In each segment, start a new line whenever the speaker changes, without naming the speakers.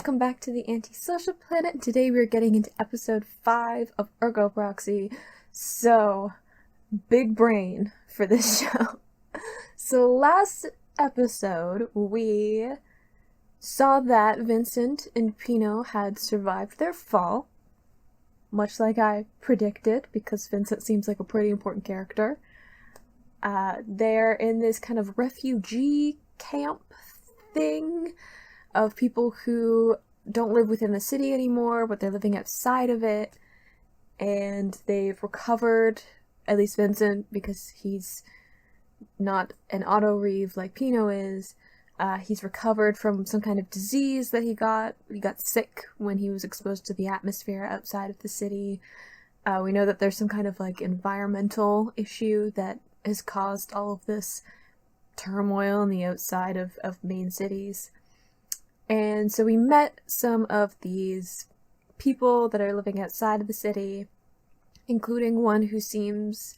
welcome back to the Antisocial Planet. Today we're getting into episode 5 of Ergo Proxy. So, big brain for this show. So last episode we saw that Vincent and Pino had survived their fall, much like I predicted, because Vincent seems like a pretty important character. They're in this kind of refugee camp thing of people who don't live within the city anymore, but they're living outside of it, and they've recovered, at least Vincent, because he's not an auto-reeve like Pino is. He's recovered from some kind of disease that he got. He got sick when he was exposed to the atmosphere outside of the city. We know that there's some kind of like environmental issue that has caused all of this turmoil on the outside of main cities. And so we met some of these people that are living outside of the city, including one who seems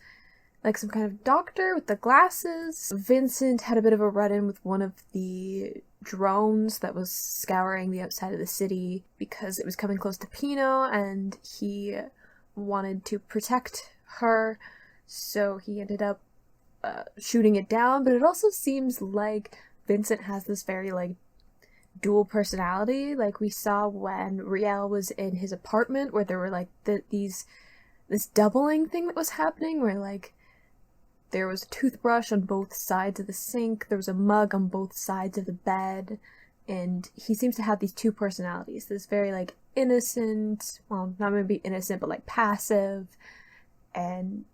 like some kind of doctor with the glasses. Vincent had a bit of a run-in with one of the drones that was scouring the outside of the city because it was coming close to Pino, and he wanted to protect her, so he ended up shooting it down. But it also seems like Vincent has this very like dual personality, like we saw when Riel was in his apartment, where there were like this doubling thing that was happening, where like there was a toothbrush on both sides of the sink, there was a mug on both sides of the bed, and he seems to have these two personalities, this very like innocent, well, not maybe innocent, but like passive and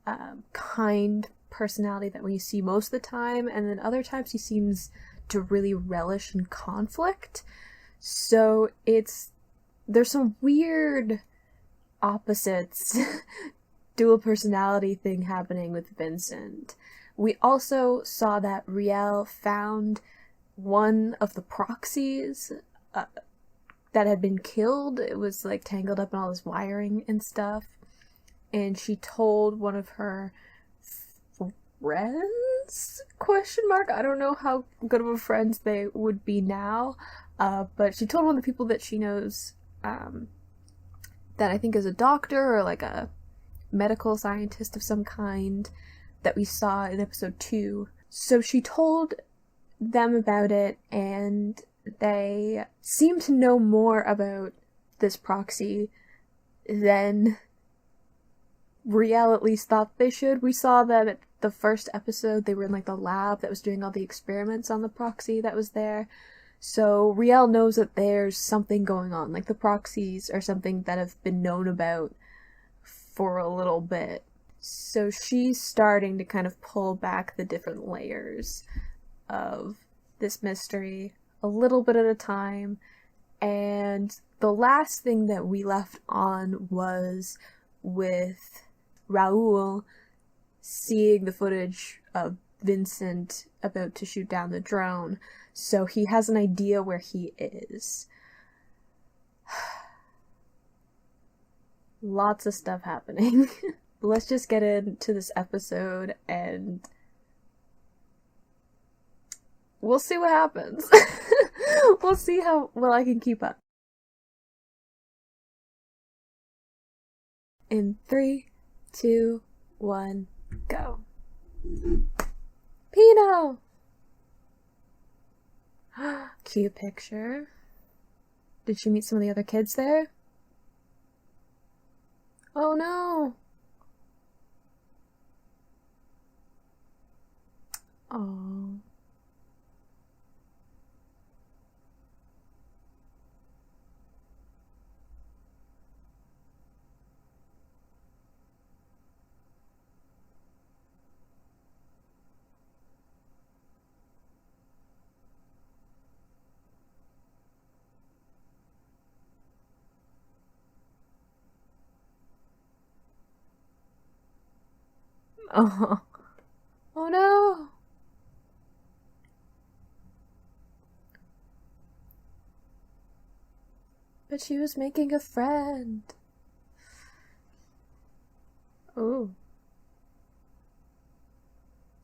kind personality that we see most of the time, and then other times he seems to really relish in conflict. So there's some weird opposites dual personality thing happening with Vincent. We also saw that Riel found one of the proxies that had been killed. It was like tangled up in all this wiring and stuff, and she told one of her friends? Question mark. I don't know how good of a friends they would be now, but she told one of the people that she knows, that I think is a doctor or like a medical scientist of some kind, that we saw in episode 2. So she told them about it, and they seem to know more about this proxy than Riel at least thought they should. We saw them at the first episode. They were in like the lab that was doing all the experiments on the proxy that was there. So Riel knows that there's something going on, like the proxies are something that have been known about for a little bit. So she's starting to kind of pull back the different layers of this mystery a little bit at a time. And the last thing that we left on was with Raoul seeing the footage of Vincent about to shoot down the drone, so he has an idea where he is. Lots of stuff happening. Let's just get into this episode and we'll see what happens. We'll see how well I can keep up. In 3, 2, 1, go. Pino! Cute picture. Did she meet some of the other kids there? Oh no! Oh. Oh. Oh no! But she was making a friend. Oh.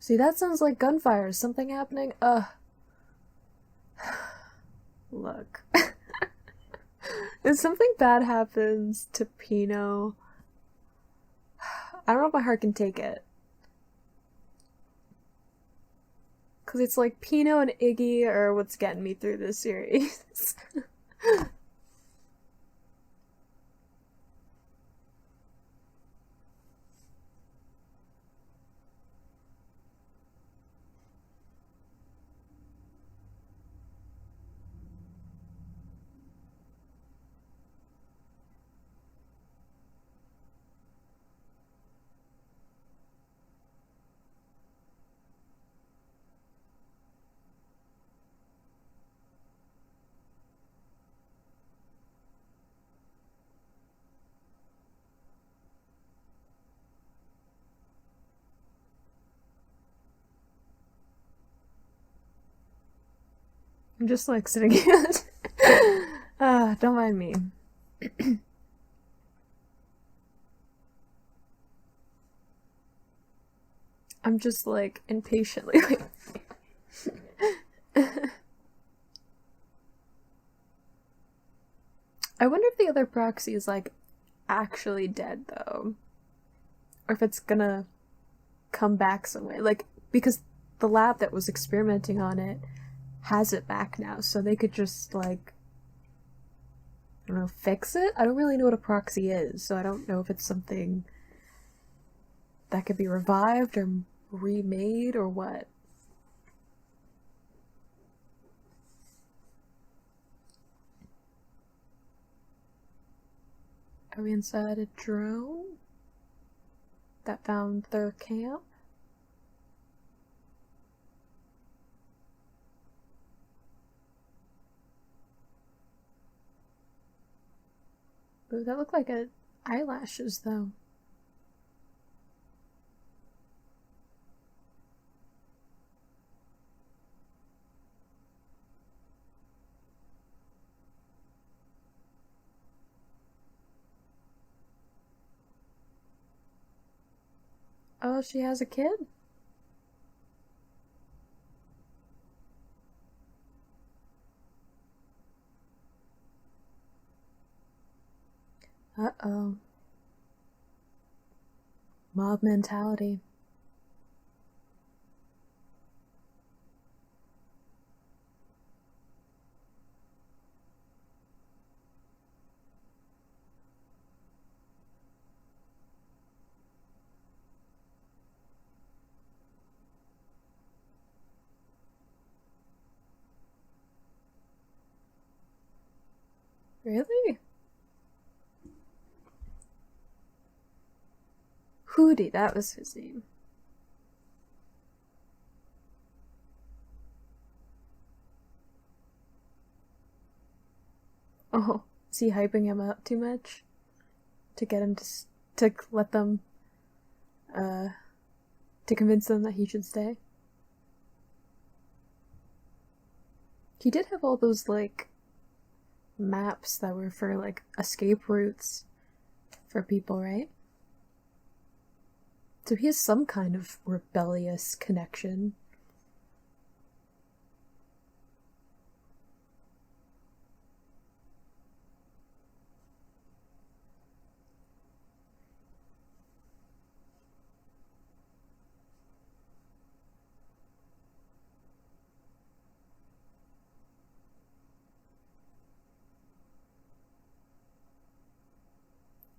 See, that sounds like gunfire. Is something happening? Look. If something bad happens to Pino, I don't know if my heart can take it. Because it's like Pino and Iggy are what's getting me through this series. I'm just like sitting here. Don't mind me. I'm just like impatiently waiting. I wonder if the other proxy is like actually dead though. Or if it's gonna come back some way. Like, because the lab that was experimenting on it has it back now, so they could just like, I don't know, fix it? I don't really know what a proxy is, so I don't know if it's something that could be revived or remade or what. Are we inside a drone that found their camp? Ooh, that looked like eyelashes though. Oh, she has a kid? Uh-oh. Mob mentality. Really? Hootie, that was his name. Oh, is he hyping him up too much? To get him to let them, uh, to convince them that he should stay? He did have all those, like, maps that were for, like, escape routes for people, right? So he has some kind of rebellious connection.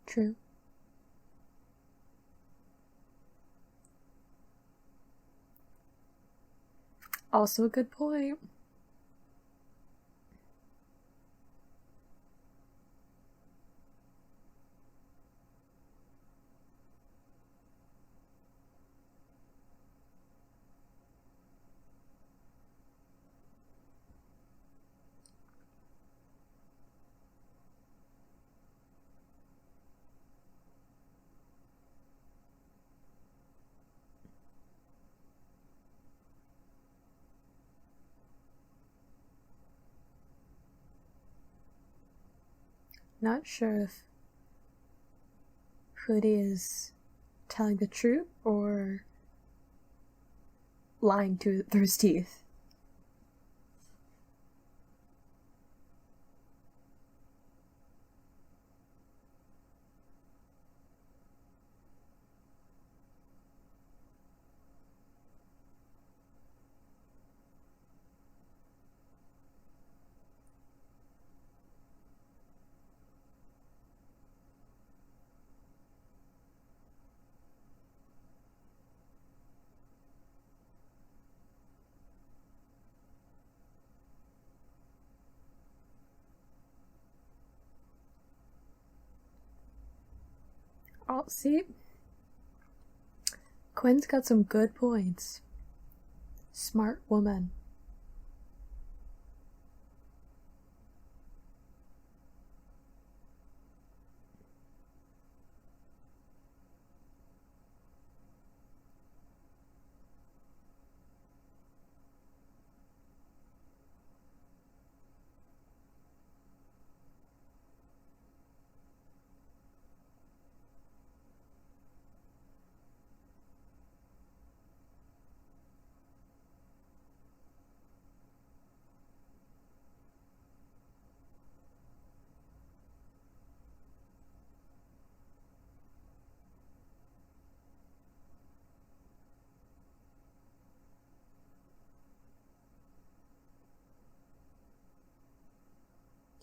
True. Also a good point. Not sure if Hoodie is telling the truth or lying through his teeth. Oh, see? Quinn's got some good points. Smart woman.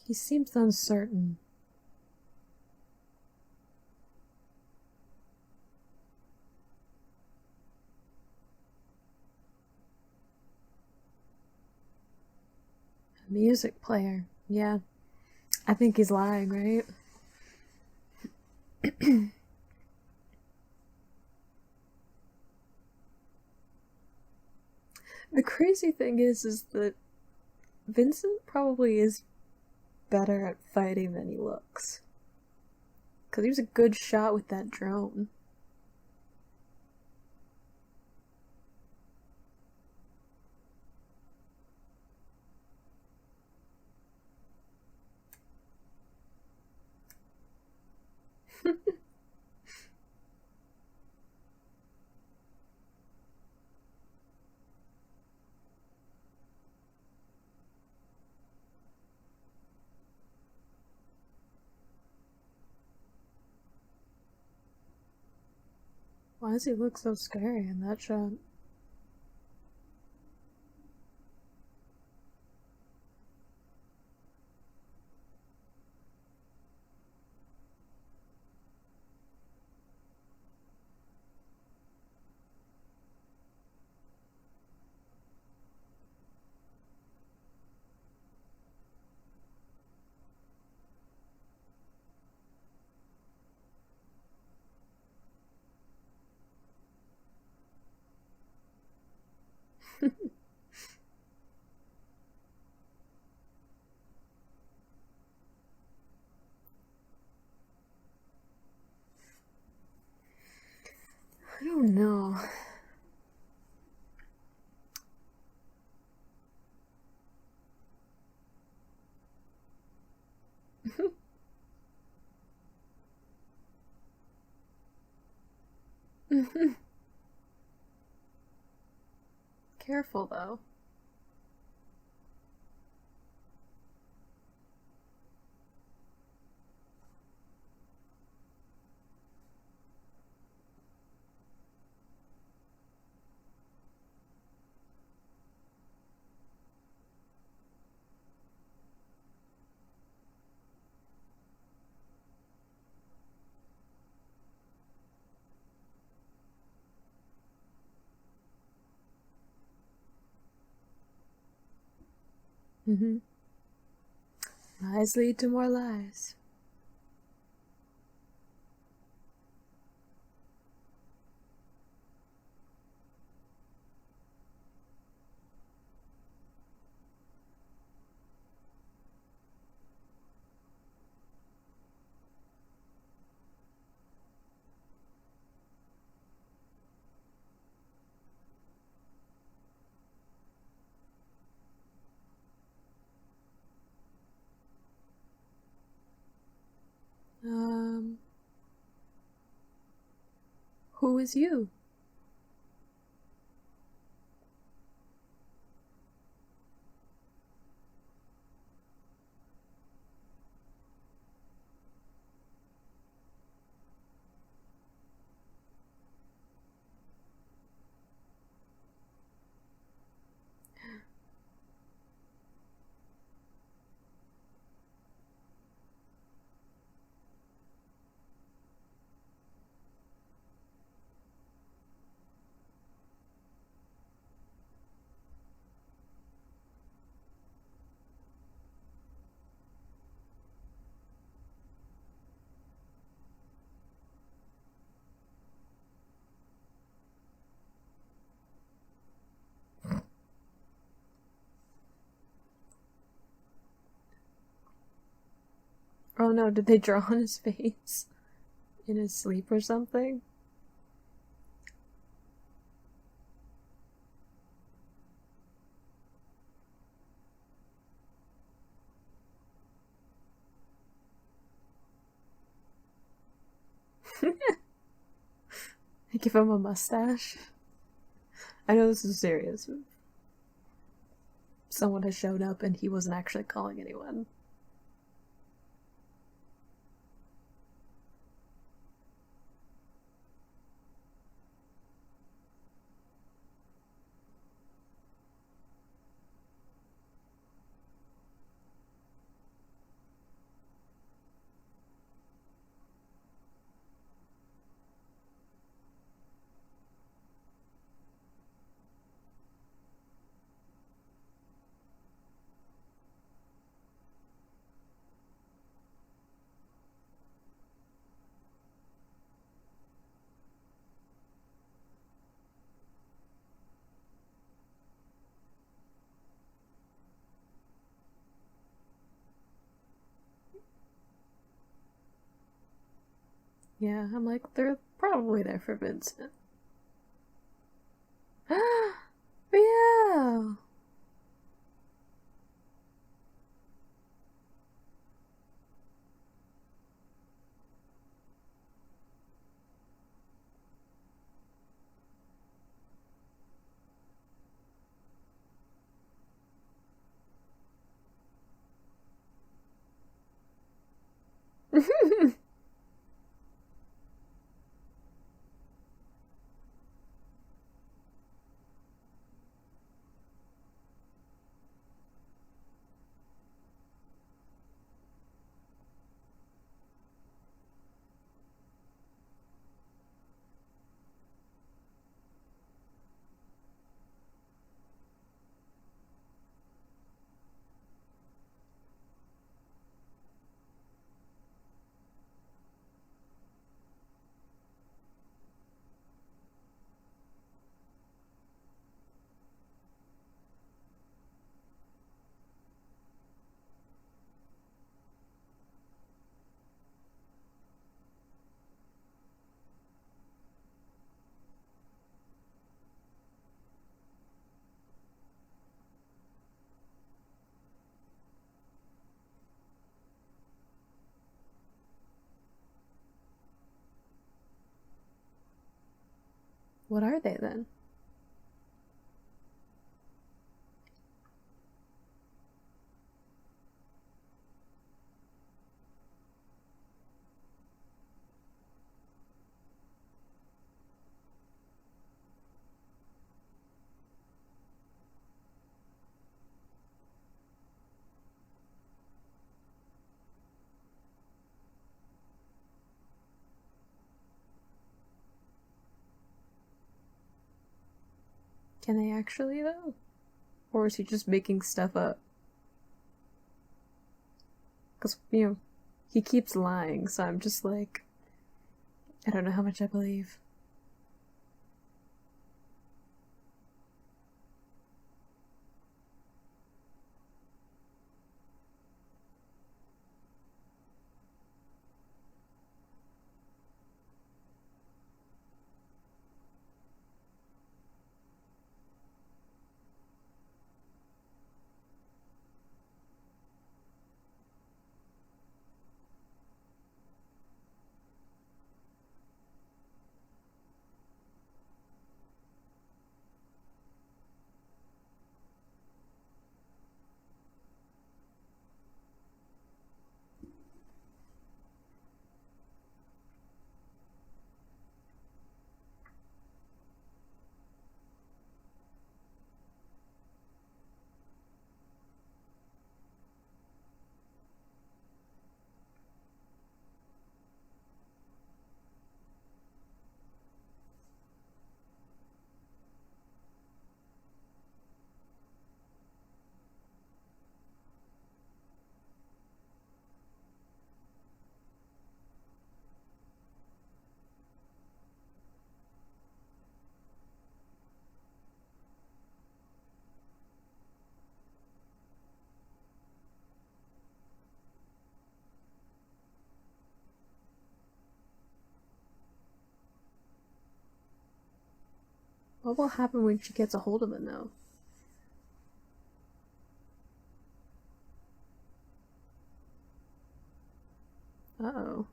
He seems uncertain. A music player. Yeah. I think he's lying, right? The crazy thing is that Vincent probably is better at fighting than he looks. Because he was a good shot with that drone. Why does he look so scary in that shot? I don't know. Careful though. Mm-hmm. Lies lead to more lies. Who is you? Oh no, did they draw on his face? In his sleep or something? I give him a mustache. I know this is serious. Someone has showed up and he wasn't actually calling anyone. Yeah, I'm like, they're probably there for Vincent. Yeah. What are they then? Can they actually, though? Or is he just making stuff up? Because, he keeps lying, so I'm just like, I don't know how much I believe. What will happen when she gets a hold of him, though? Uh-oh.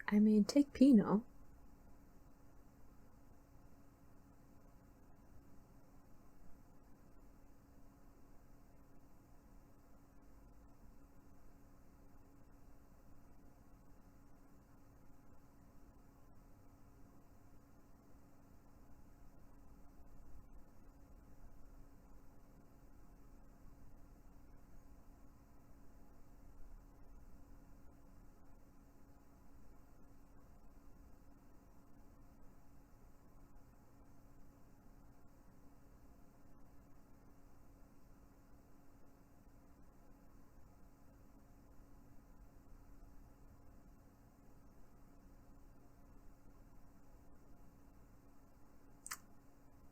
I mean, take Pino.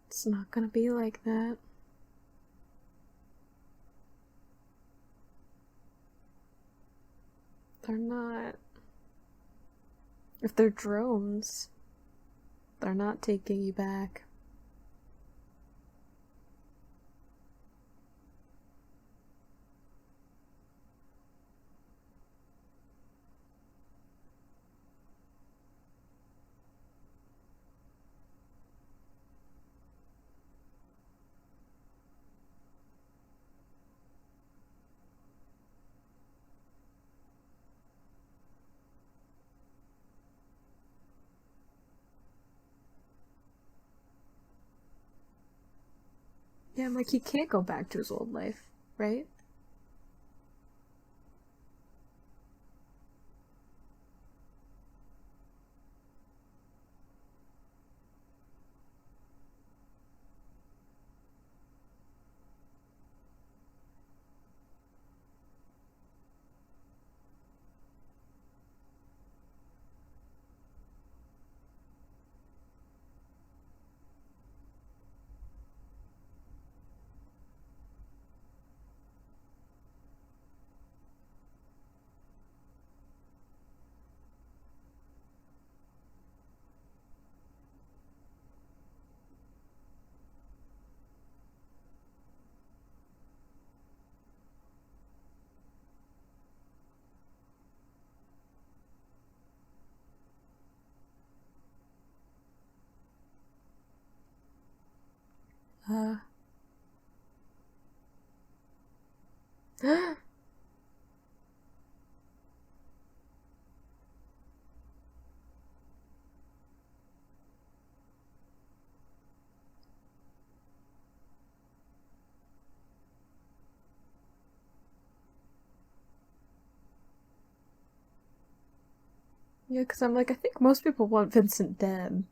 It's not gonna be like that. They're not. If they're drones, they're not taking you back. Yeah, I'm like, he can't go back to his old life, right? Uh. Yeah, because I'm like, I think most people want Vincent dead.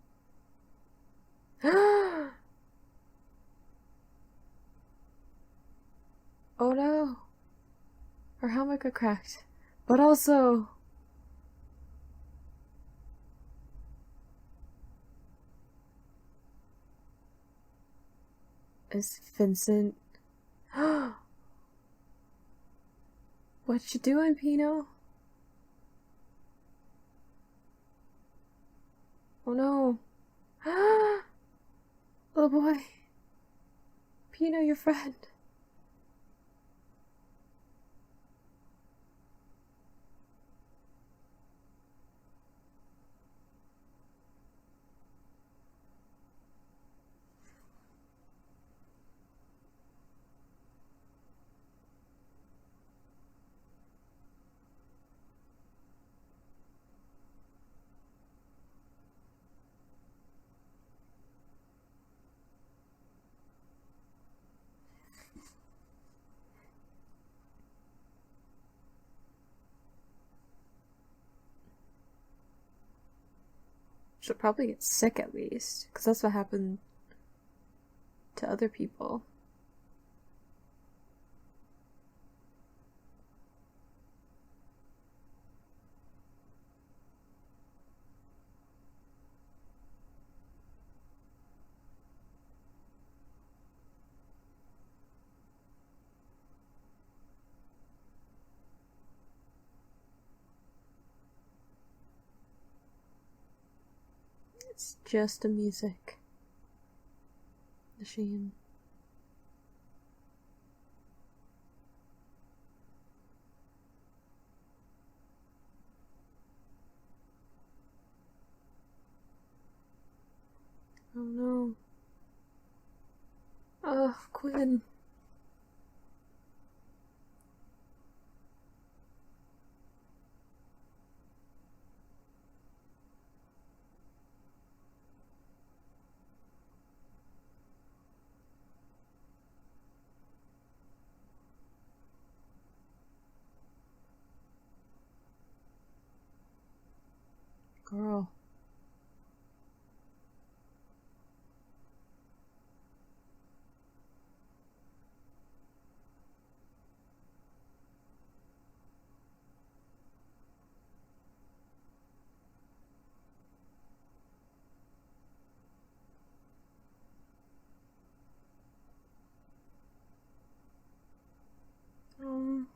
Oh no. Her helmet got cracked. But also. Is Vincent. What you doing, Pino? Oh no. Little boy. Pino, your friend. She'll probably get sick at least, because that's what happened to other people. It's just a music machine. Oh no. Ugh, Quinn. Girl. Um.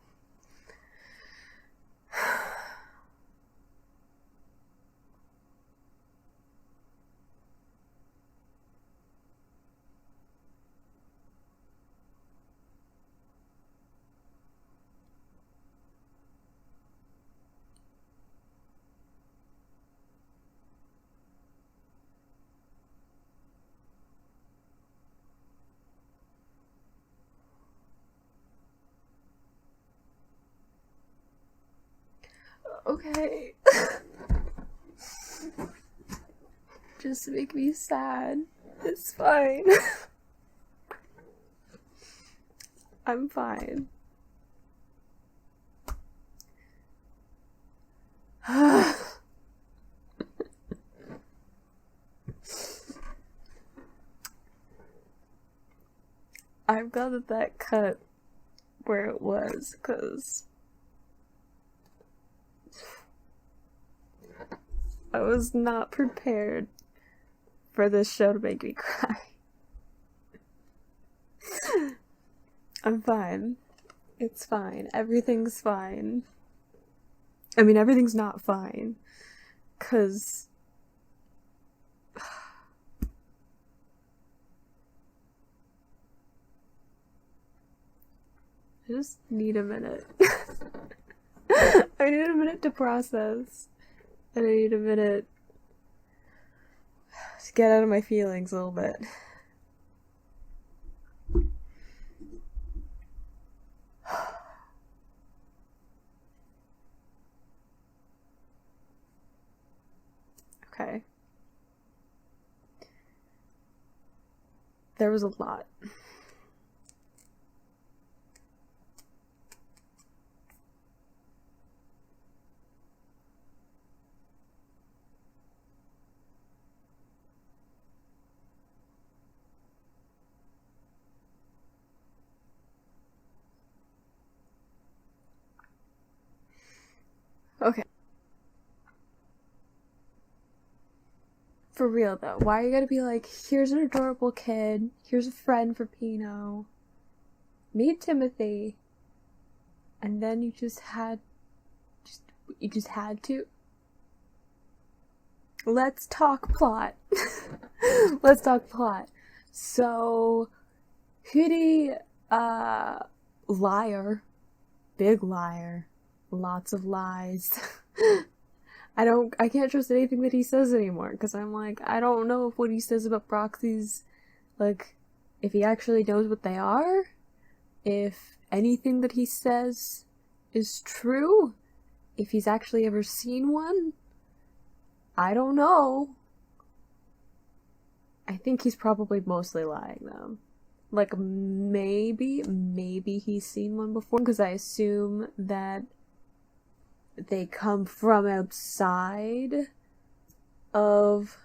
Okay. Just make me sad. It's fine. I'm fine. I'm glad that that cut where it was, because I was not prepared for this show to make me cry. I'm fine. It's fine. Everything's fine. I mean, everything's not fine. 'Cause I just need a minute. I need a minute to process. And I need a minute to get out of my feelings a little bit. Okay. There was a lot. Okay. For real though, why you gotta be like, here's an adorable kid, here's a friend for Pino, meet Timothy, and then you just had to? Let's talk plot. Let's talk plot. So, Hootie, liar. Big liar. Lots of lies. I can't trust anything that he says anymore, because I'm like, I don't know if what he says about proxies, like, if he actually knows what they are, if anything that he says is true, if he's actually ever seen one. I don't know. I think he's probably mostly lying though. Like, maybe he's seen one before, because I assume that they come from outside of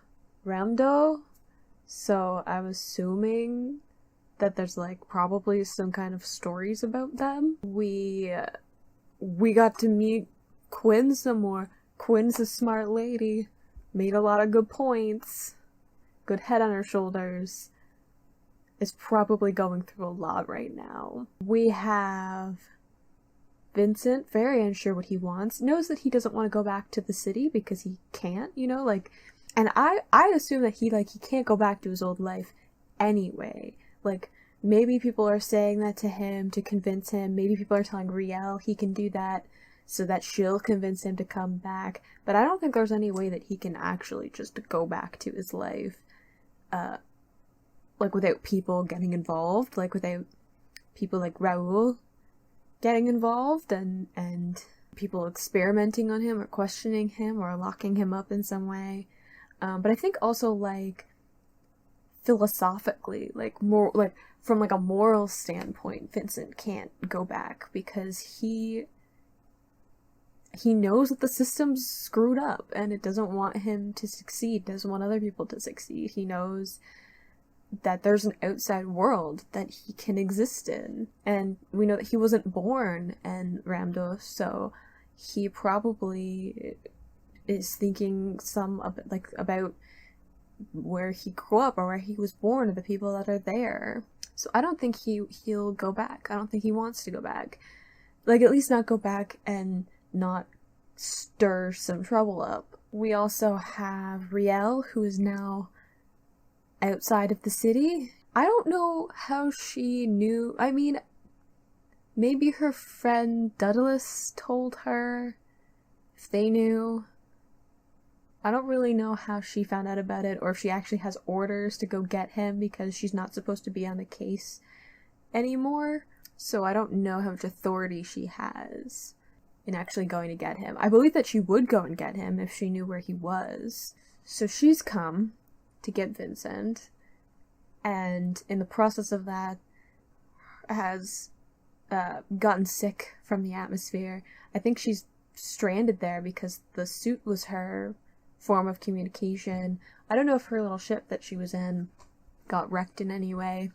Ramdo, so I'm assuming that there's like probably some kind of stories about them. We got to meet Quinn some more. Quinn's a smart lady, made a lot of good points, good head on her shoulders, is probably going through a lot right now. We have Vincent, very unsure what he wants, knows that he doesn't want to go back to the city because he can't, you know, like, And I assume that he can't go back to his old life anyway. Like, maybe people are saying that to him to convince him. Maybe people are telling Riel he can do that so that she'll convince him to come back. But I don't think there's any way that he can actually just go back to his life, like, without people getting involved, like, without people like Raoul getting involved and people experimenting on him or questioning him or locking him up in some way. But I think also, like, philosophically, like, more, like, from, like, a moral standpoint, Vincent can't go back because he knows that the system's screwed up and it doesn't want him to succeed, doesn't want other people to succeed. He knows that there's an outside world that he can exist in. And we know that he wasn't born in Ramdos, so he probably is thinking about where he grew up or where he was born or the people that are there. So I don't think he'll go back. I don't think he wants to go back. Like, at least not go back and not stir some trouble up. We also have Riel, who is now outside of the city. I don't know how she knew. I mean, maybe her friend Daedalus told her, if they knew. I don't really know how she found out about it, or if she actually has orders to go get him because she's not supposed to be on the case anymore. So I don't know how much authority she has in actually going to get him. I believe that she would go and get him if she knew where he was. So she's come to get Vincent, and in the process of that has gotten sick from the atmosphere. I think she's stranded there because the suit was her form of communication. I don't know if her little ship that she was in got wrecked in any way.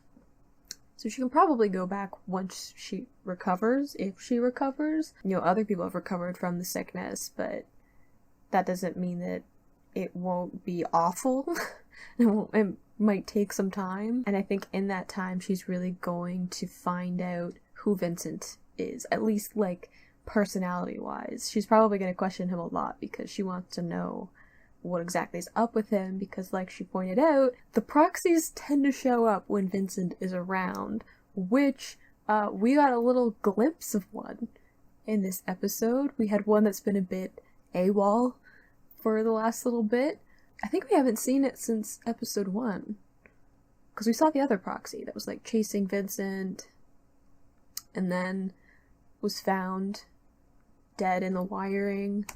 So she can probably go back once she recovers, if she recovers. You know, other people have recovered from the sickness, but that doesn't mean that it won't be awful. It might take some time. And I think in that time, she's really going to find out who Vincent is, at least, like, personality-wise. She's probably going to question him a lot because she wants to know what exactly is up with him, because, like she pointed out, the proxies tend to show up when Vincent is around, which we got a little glimpse of one in this episode. We had one that's been a bit AWOL for the last little bit. I think we haven't seen it since episode 1, because we saw the other proxy that was, like, chasing Vincent and then was found dead in the wiring.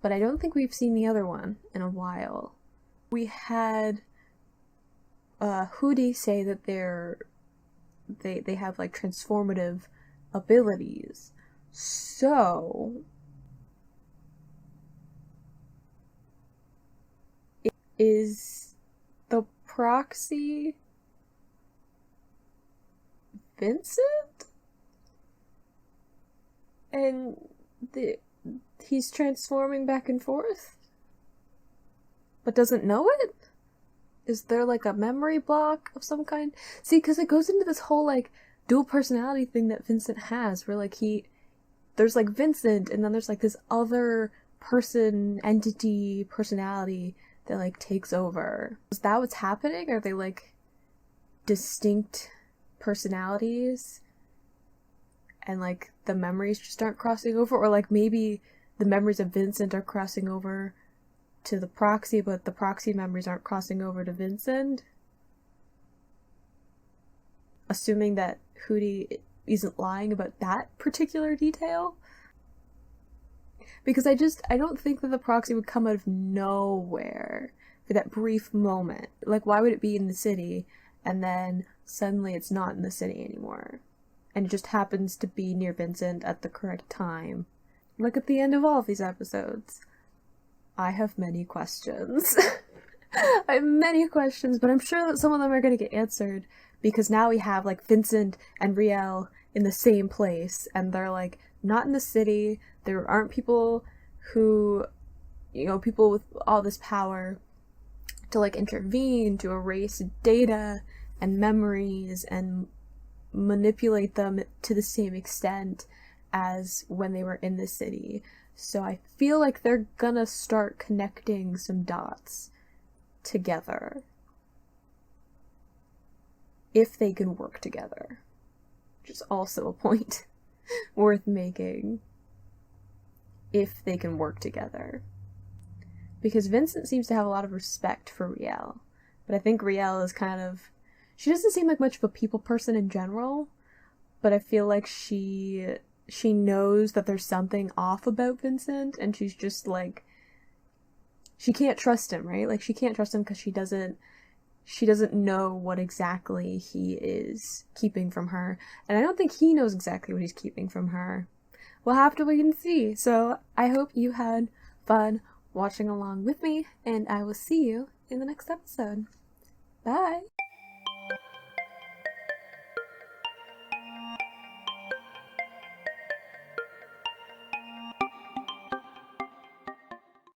But I don't think we've seen the other one in a while. We had Hootie say that they have, like, transformative abilities. So is the proxy Vincent? And he's transforming back and forth, but doesn't know it? Is there, like, a memory block of some kind? See, because it goes into this whole, like, dual personality thing that Vincent has, where, like, there's, like, Vincent, and then there's, like, this other person, entity, personality that, like, takes over. Is that what's happening? Are they, like, distinct personalities? And, like, the memories just aren't crossing over? Or, like, maybe the memories of Vincent are crossing over to the proxy, but the proxy memories aren't crossing over to Vincent? Assuming that Hootie isn't lying about that particular detail? Because I don't think that the proxy would come out of nowhere for that brief moment. Like, why would it be in the city, and then suddenly it's not in the city anymore? And it just happens to be near Vincent at the correct time. Like at the end of all of these episodes. I have many questions. I have many questions, but I'm sure that some of them are going to get answered, because now we have, like, Vincent and Riel in the same place, and they're, like, not in the city. There aren't people who, you know, people with all this power to, like, intervene, to erase data and memories and manipulate them to the same extent as when they were in the city. So I feel like they're gonna start connecting some dots together if they can work together, which is also a point worth making. If they can work together. Because Vincent seems to have a lot of respect for Riel, but I think Riel is kind of... She doesn't seem like much of a people person in general, but I feel like she knows that there's something off about Vincent, and she's just like... She can't trust him, right? Like, she can't trust him because she doesn't know what exactly he is keeping from her, and I don't think he knows exactly what he's keeping from her. We'll have to wait and see. So I hope you had fun watching along with me, and I will see you in the next episode. Bye!